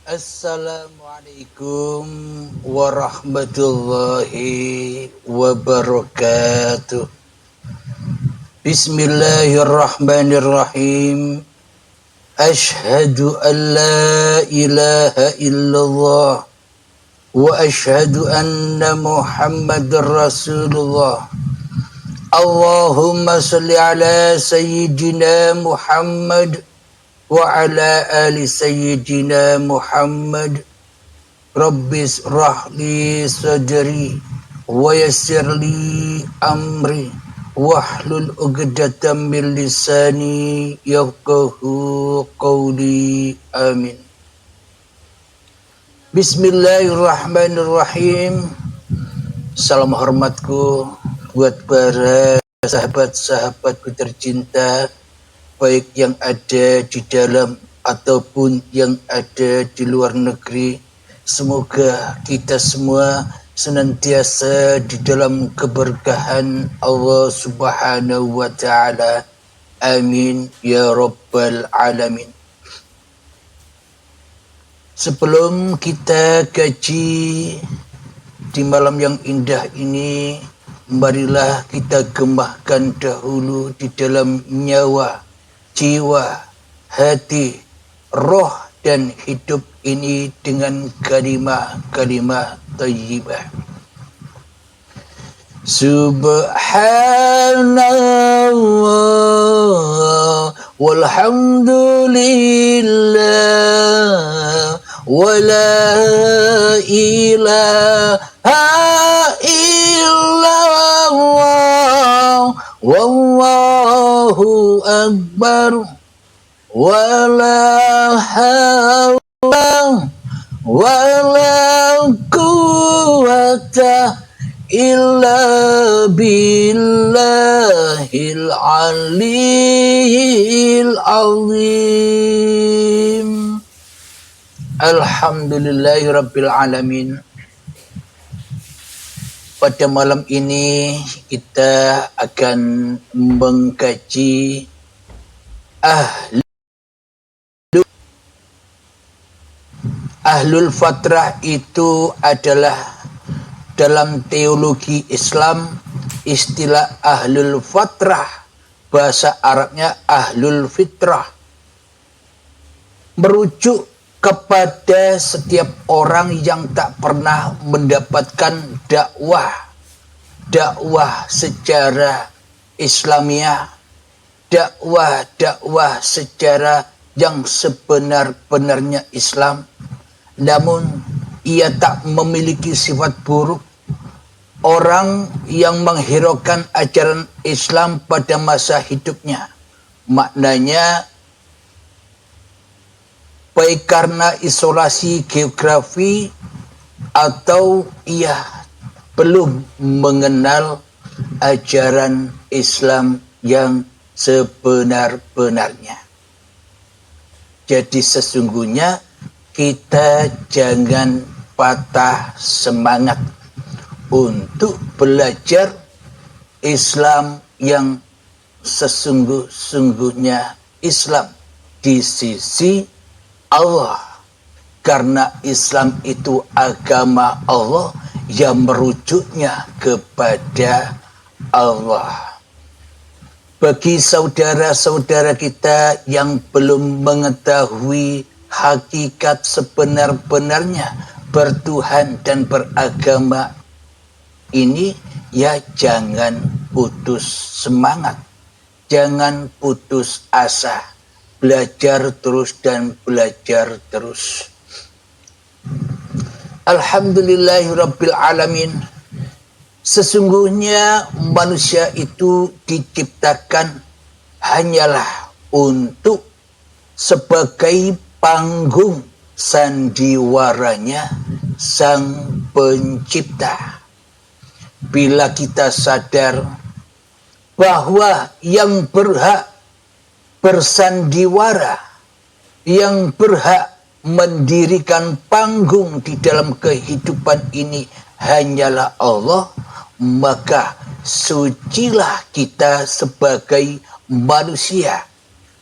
Assalamualaikum warahmatullahi wabarakatuh. Bismillahirrahmanirrahim. Ashhadu an la ilaha illallah wa ashhadu anna Muhammadar Rasulullah. Allahumma salli ala sayyidina Muhammad wa ala ali sayyidina Muhammad. Rabbis rahli sadri wa yassirli amri wahlul uqdatam min lisani yafqahu qawli. Amin. Bismillahirrahmanirrahim. Salam hormatku buat para sahabat-sahabatku tercinta, baik yang ada di dalam ataupun yang ada di luar negeri. Semoga kita semua senantiasa di dalam keberkahan Allah Subhanahu wa ta'ala. Amin ya rabbal alamin. Sebelum kita kaji di malam yang indah ini, marilah kita gemahkan dahulu di dalam nyawa, jiwa, hati, roh dan hidup ini dengan kalimah-kalimah thayyibah. Subhanallah walhamdulillah wa la ilaha illallah wallahu akbar wala hawla wala quwwata illa billahil aliyyil azim. Alhamdulillahi rabbil alamin. Pada malam ini kita akan mengkaji Ahlul Fatrah. Itu adalah dalam teologi Islam istilah Ahlul Fatrah, bahasa Arabnya Ahlul Fitrah, merujuk kepada setiap orang yang tak pernah mendapatkan dakwah secara Islamiah, dakwah secara yang sebenar-benarnya Islam, namun ia tak memiliki sifat buruk. Orang yang menghiraukan ajaran Islam pada masa hidupnya, maknanya baik karena isolasi geografi atau ia belum mengenal ajaran Islam yang sebenar-benarnya. Jadi sesungguhnya kita jangan patah semangat untuk belajar Islam yang sesungguh-sungguhnya Islam di sisi Allah. Karena Islam itu agama Allah yang merujuknya kepada Allah. Bagi saudara-saudara kita yang belum mengetahui hakikat sebenar-benarnya bertuhan dan beragama ini, ya jangan putus semangat, jangan putus asa, belajar terus dan belajar terus. Alhamdulillahirabbil alamin. Sesungguhnya manusia itu diciptakan hanyalah untuk sebagai panggung sandiwaranya Sang Pencipta. Bila kita sadar bahwa yang berhak bersandiwara, yang berhak mendirikan panggung di dalam kehidupan ini hanyalah Allah, maka sucilah kita sebagai manusia,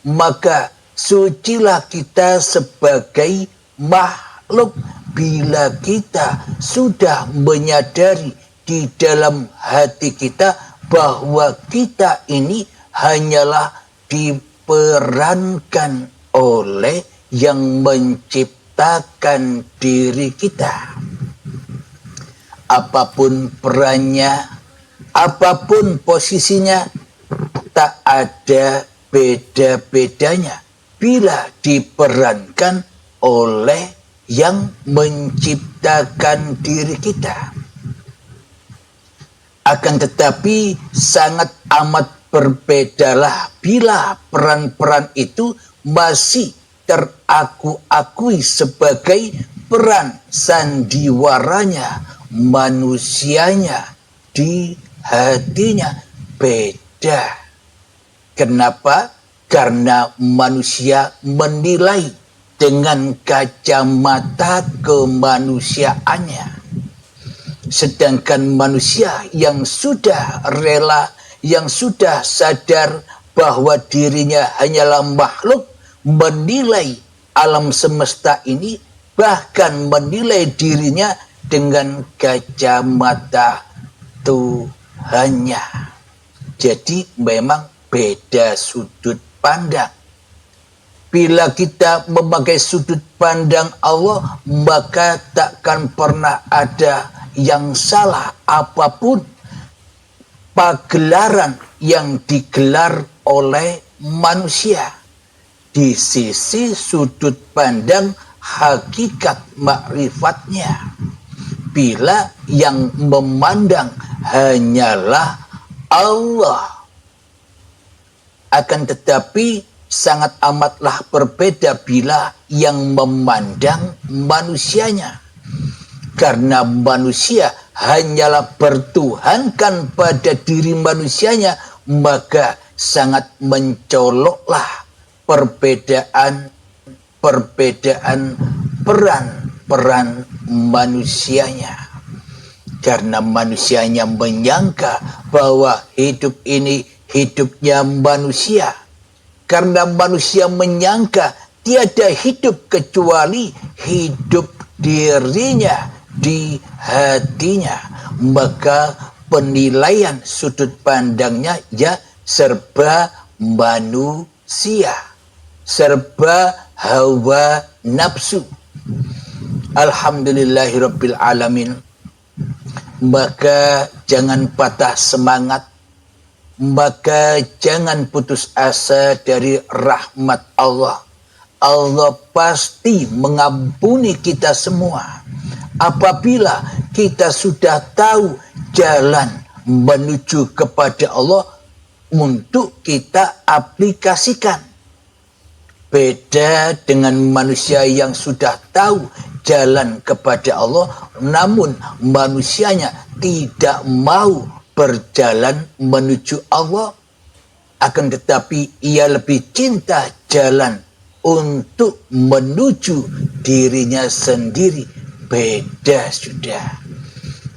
maka sucilah kita sebagai makhluk makhluk bila kita sudah menyadari di dalam hati kita bahwa kita ini hanyalah diperankan oleh yang menciptakan diri kita. Apapun perannya, apapun posisinya, tak ada beda-bedanya bila diperankan oleh yang menciptakan diri kita. Akan tetapi sangat amat berbedalah bila peran-peran itu masih teraku-akui sebagai peran sandiwaranya, manusianya di hatinya. Beda. Kenapa? Karena manusia menilai dengan kacamata kemanusiaannya. Sedangkan manusia yang sudah rela, yang sudah sadar bahwa dirinya hanyalah makhluk, menilai alam semesta ini, bahkan menilai dirinya dengan kacamata Tuhannya. Jadi memang beda sudut pandang. Bila kita memakai sudut pandang Allah, maka takkan pernah ada yang salah apapun pagelaran yang digelar oleh manusia di sisi sudut pandang hakikat makrifatnya. Bila yang memandang hanyalah Allah, akan tetapi sangat amatlah berbeda bila yang memandang manusianya. Karena manusia hanyalah bertuhankan pada diri manusianya, maka sangat mencoloklah perbedaan peran manusianya. Karena manusianya menyangka bahwa hidup ini hidupnya manusia. Karena manusia menyangka tiada hidup kecuali hidup dirinya di hatinya, maka penilaian sudut pandangnya ya serba manusia, serba hawa nafsu. Alhamdulillahirabbil alamin. Maka jangan patah semangat, maka jangan putus asa dari rahmat Allah. Allah pasti mengampuni kita semua apabila kita sudah tahu jalan menuju kepada Allah untuk kita aplikasikan. Beda dengan manusia yang sudah tahu jalan kepada Allah, namun manusianya tidak mau berjalan menuju Allah. Akan tetapi ia lebih cinta jalan untuk menuju dirinya sendiri. Beda sudah.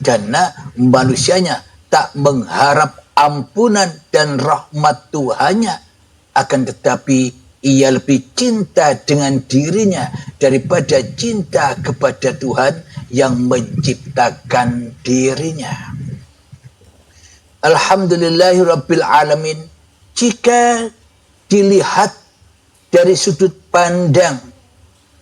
Karena manusianya tak mengharap ampunan dan rahmat Tuhannya, akan tetapi ia lebih cinta dengan dirinya daripada cinta kepada Tuhan yang menciptakan dirinya. Alhamdulillahirabbil alamin. Jika dilihat dari sudut pandang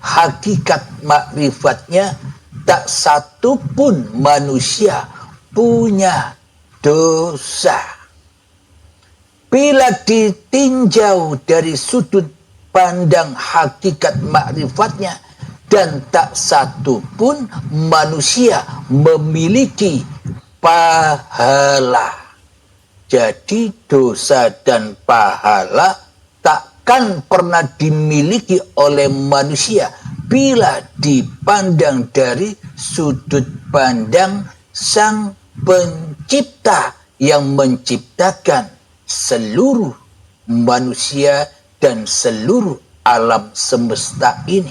hakikat makrifatnya, tak satu pun manusia punya dosa. Bila ditinjau dari sudut pandang hakikat makrifatnya, dan tak satu pun manusia memiliki pahala. Jadi dosa dan pahala takkan pernah dimiliki oleh manusia bila dipandang dari sudut pandang Sang Pencipta yang menciptakan seluruh manusia dan seluruh alam semesta ini.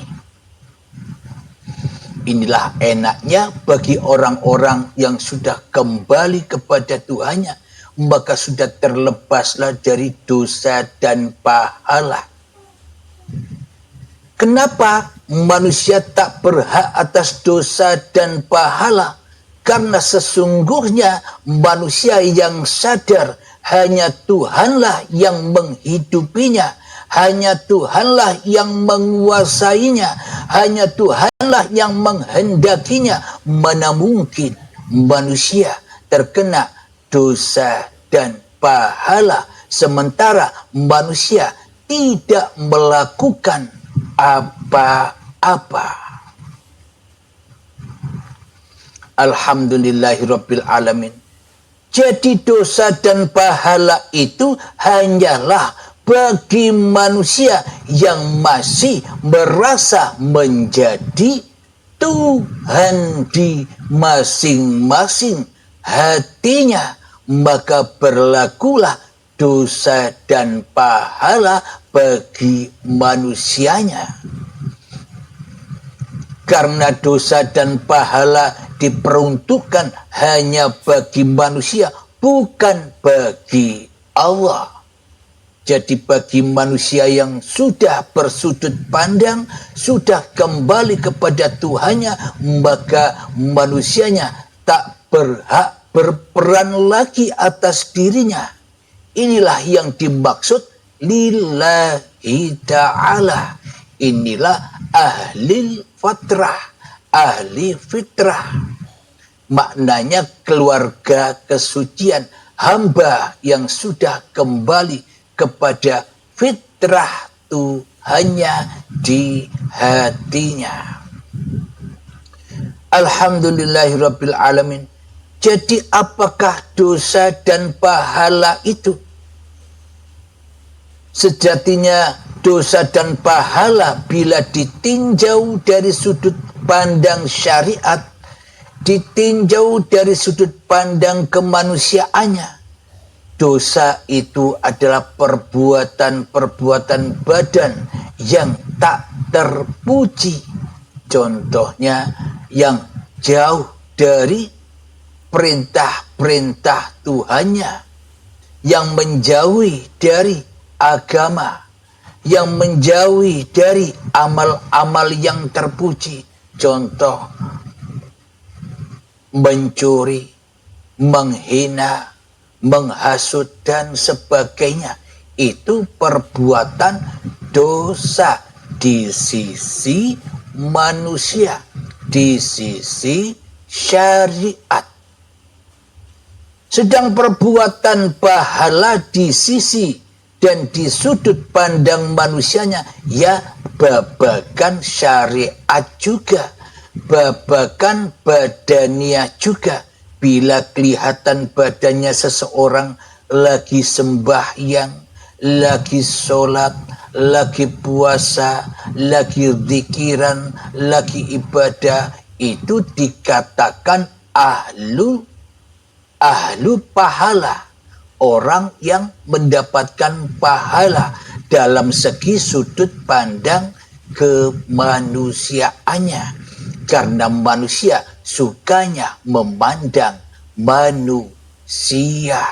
Inilah enaknya bagi orang-orang yang sudah kembali kepada Tuhannya, maka sudah terlepaslah dari dosa dan pahala. Kenapa manusia tak berhak atas dosa dan pahala? Karena sesungguhnya manusia yang sadar hanya Tuhanlah yang menghidupinya, hanya Tuhanlah yang menguasainya, hanya Tuhanlah yang menghendakinya. Mana mungkin manusia terkena dosa dan pahala sementara manusia tidak melakukan apa-apa. Alhamdulillahirabbil alamin. Jadi dosa dan pahala itu hanyalah bagi manusia yang masih merasa menjadi Tuhan di masing-masing hatinya, maka berlakulah dosa dan pahala bagi manusianya. Karena dosa dan pahala diperuntukkan hanya bagi manusia, bukan bagi Allah. Jadi bagi manusia yang sudah bersudut pandang, sudah kembali kepada Tuhannya, maka manusianya tak berhak berperan lagi atas dirinya. Inilah yang dimaksud lillahi ta'ala. Inilah ahli fitrah, ahli fitrah. Maknanya keluarga kesucian, hamba yang sudah kembali kepada fitrah Tuhannya di hatinya. Alhamdulillahirabbil alamin. Jadi apakah dosa dan pahala itu? Sejatinya dosa dan pahala bila ditinjau dari sudut pandang syariat, ditinjau dari sudut pandang kemanusiaannya, dosa itu adalah perbuatan-perbuatan badan yang tak terpuji. Contohnya yang jauh dari perintah-perintah Tuhannya, yang menjauhi dari agama, yang menjauhi dari amal-amal yang terpuji. Contoh, mencuri, menghina, menghasut, dan sebagainya. Itu perbuatan dosa di sisi manusia, di sisi syariat. Sedang perbuatan pahala di sisi dan di sudut pandang manusianya, ya babakan syariat juga, babakan badaniah juga. Bila kelihatan badannya seseorang lagi sembahyang, lagi sholat, lagi puasa, lagi zikiran, lagi ibadah, itu dikatakan ahlu pahala, orang yang mendapatkan pahala dalam segi sudut pandang kemanusiaannya. Karena manusia sukanya memandang manusia.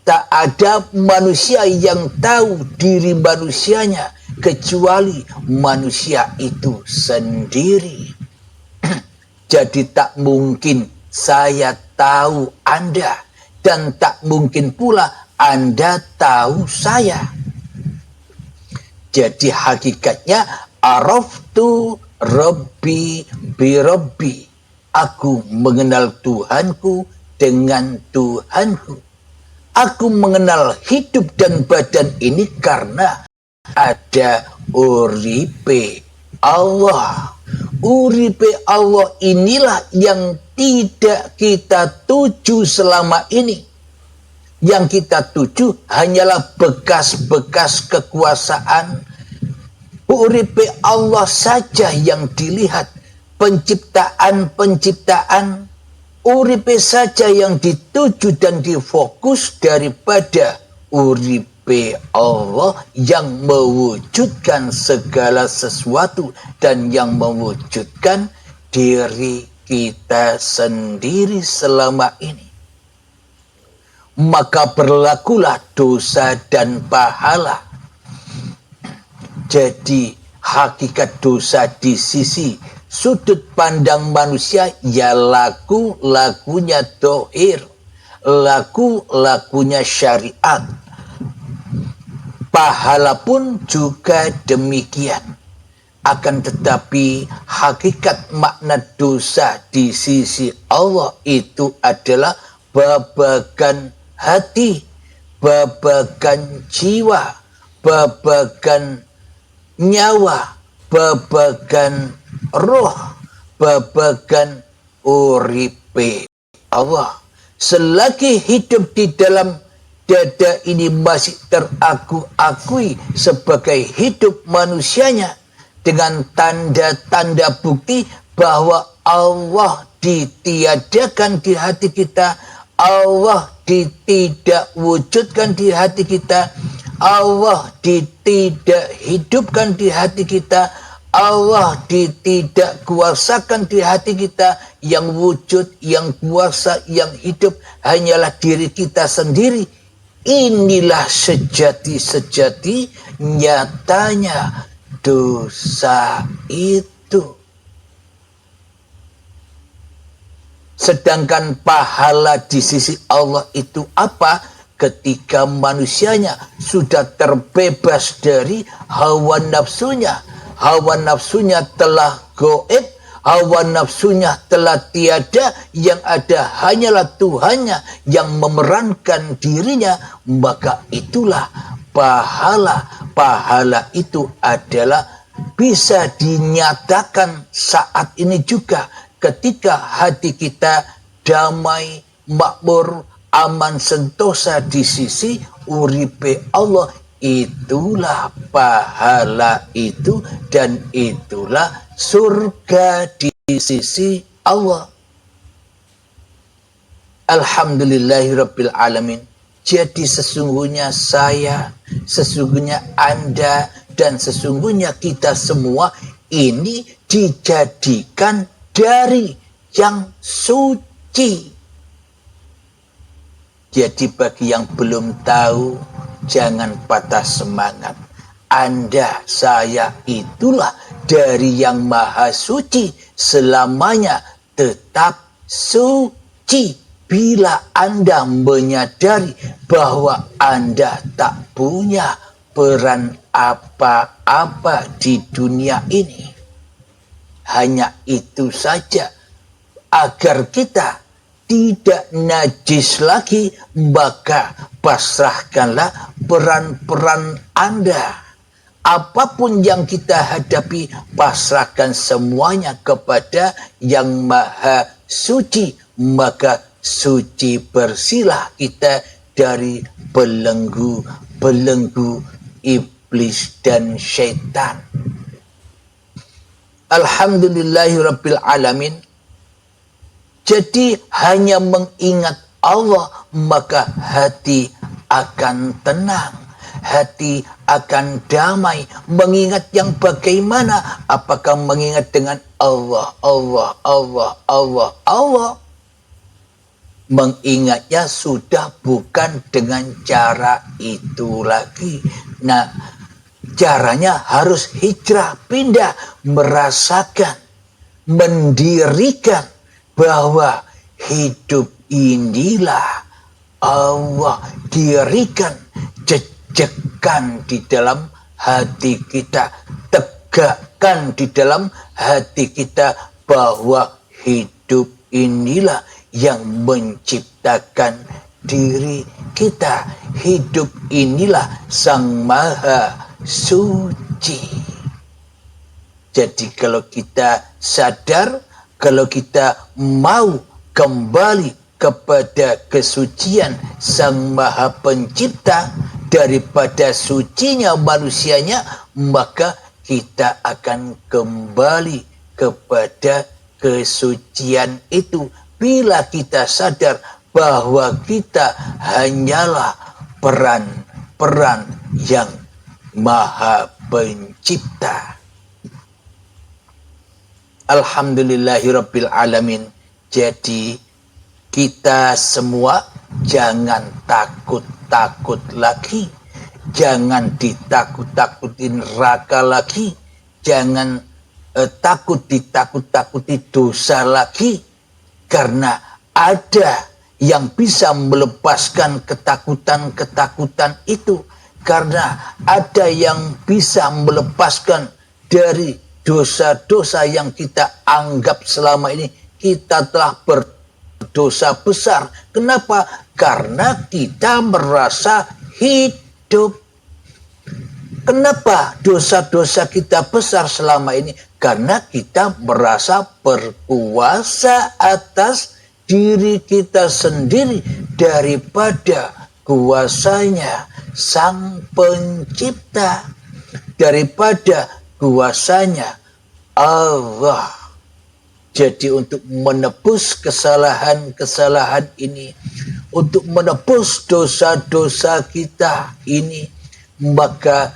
Tak ada manusia yang tahu diri manusianya kecuali manusia itu sendiri. Jadi tak mungkin saya tahu Anda, dan tak mungkin pula Anda tahu saya. Jadi hakikatnya araftu Rabbi bi Rabbi. Aku mengenal Tuhanku dengan Tuhanku. Aku mengenal hidup dan badan ini karena ada uripe Allah. Uripe Allah inilah yang tidak kita tuju selama ini. Yang kita tuju hanyalah bekas-bekas kekuasaan. Uripe Allah saja yang dilihat. Penciptaan-penciptaan. Uripe saja yang dituju dan difokus daripada uripe Allah yang mewujudkan segala sesuatu dan yang mewujudkan diri kita sendiri selama ini. Maka berlakulah dosa dan pahala. Jadi hakikat dosa di sisi sudut pandang manusia ya lakunya dohir, lakunya syariat. Pahala pun juga demikian. Akan tetapi hakikat makna dosa di sisi Allah itu adalah babagan hati, babagan jiwa, babagan nyawa, babagan roh, babagan uripe Allah. Selagi hidup di dalam dada ini masih teraku-akui sebagai hidup manusianya, dengan tanda-tanda bukti bahwa Allah ditiadakan di hati kita, Allah tidak wujudkan di hati kita, Allah tidak hidupkan di hati kita, Allah tidak kuasakan di hati kita. Yang wujud, yang kuasa, yang hidup hanyalah diri kita sendiri. Inilah sejati-sejati nyatanya dosa itu. Sedangkan pahala di sisi Allah itu apa? Ketika manusianya sudah terbebas dari hawa nafsunya. Hawa nafsunya telah goib, hawa nafsunya telah tiada, yang ada hanyalah Tuhannya yang memerankan dirinya, maka itulah pahala. Pahala itu adalah bisa dinyatakan saat ini juga ketika hati kita damai, makmur, aman, sentosa di sisi uripe Allah. Itulah pahala itu dan itulah surga di sisi Allah. Alhamdulillahirabbil alamin. Jadi sesungguhnya saya, sesungguhnya Anda, dan sesungguhnya kita semua ini dijadikan dari yang suci. Jadi bagi yang belum tahu, jangan patah semangat. Anda, saya itulah dari yang maha suci, selamanya tetap suci. Bila Anda menyadari bahwa Anda tak punya peran apa-apa di dunia ini. Hanya itu saja, agar kita tidak najis lagi, maka pasrahkanlah peran-peran Anda. Apapun yang kita hadapi, pasrahkan semuanya kepada yang maha suci, maka suci bersihlah kita dari belenggu iblis dan syaitan. Alhamdulillahirabbil alamin. Jadi hanya mengingat Allah, maka hati akan tenang, hati akan damai. Mengingat yang bagaimana? Apakah mengingat dengan Allah, Allah, Allah, Allah, Allah? Mengingatnya sudah bukan dengan cara itu lagi. Nah, caranya harus hijrah, pindah, merasakan, mendirikan bahwa hidup inilah Allah. Dirikan, jejakkan di dalam hati kita, tegakkan di dalam hati kita bahwa hidup inilah yang menciptakan diri kita. Hidup inilah Sang Maha Suci. Jadi kalau kita sadar, kalau kita mau kembali kepada kesucian Sang Maha Pencipta daripada sucinya manusianya, maka kita akan kembali kepada kesucian itu. Bila kita sadar bahwa kita hanyalah peran yang Maha Pencipta. Alhamdulillahirabbil alamin. Jadi kita semua jangan takut-takut lagi. Jangan ditakut-takutin neraka lagi. jangan takut ditakut-takuti dosa lagi, karena ada yang bisa melepaskan ketakutan-ketakutan itu, karena ada yang bisa melepaskan dari dosa-dosa yang kita anggap selama ini kita telah berdosa besar. Kenapa? Karena kita merasa hidup. Kenapa dosa-dosa kita besar selama ini? Karena kita merasa berkuasa atas diri kita sendiri daripada kuasanya Sang Pencipta, daripada kuasanya Allah. Jadi untuk menebus kesalahan-kesalahan ini, untuk menebus dosa-dosa kita ini, maka